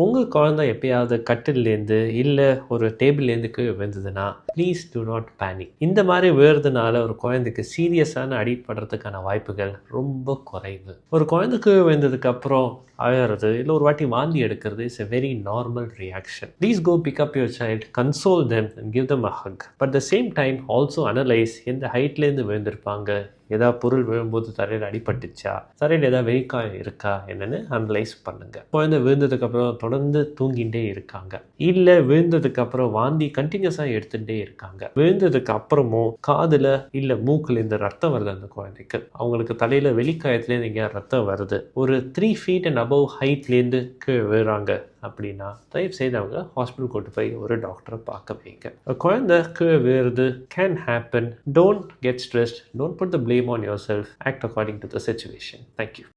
உங்கள் குழந்தை எப்பயாவது கட்டிலேருந்து இல்லை ஒரு டேபிள்லேருந்து கீழே விழுந்ததுன்னா ப்ளீஸ் டூ நாட் பேனிக். இந்த மாதிரி விழுறதுனால ஒரு குழந்தைக்கு சீரியஸான அடிப்படுறதுக்கான வாய்ப்புகள் ரொம்ப குறைவு. ஒரு குழந்தை கீழே விழுந்ததுக்கப்புறம் அழறது இல்லை ஒரு வாட்டி வாந்தி எடுக்கிறது is a very normal reaction. Please go pick up your child, console them and give them a hug. But at the same time also analyze எந்த ஹைட்லேருந்து விழுந்திருப்பாங்க, ஏதாவது பொருள் விழும்போது தரையில் அடிபட்டுச்சா, தரையில் ஏதாவது வெறிக்காயம் இருக்கா என்னென்னு அனலைஸ் பண்ணுங்கள். குழந்தை விழுந்ததுக்கப்புறம் தொடர்ந்து தூங்கிகிட்டே இருக்காங்க, இல்லை விழுந்ததுக்கப்புறம் வாந்தி கண்டினியூஸாக எடுத்துகிட்டே இருக்காங்க, விழுந்ததுக்கு அப்புறமும் காதில் இல்லை மூக்கில் இந்த ரத்தம் வருது அந்த குழந்தைக்கு, அவங்களுக்கு தலையில் வெளிக்காயத்துலேருந்து எங்கேயா ரத்தம் வருது, ஒரு 3 feet and above ஹைட்லேருந்து கீழே விழுறாங்க அப்படின்னா தயவு செய்து அவங்க ஹாஸ்பிட்டல் கூட்டு போய் ஒரு டாக்டரை பார்க்க வைங்க. குழந்தை கீழே விழுறது can happen. Don't get stressed. Don't put the blame on yourself. Act according to the situation. Thank you.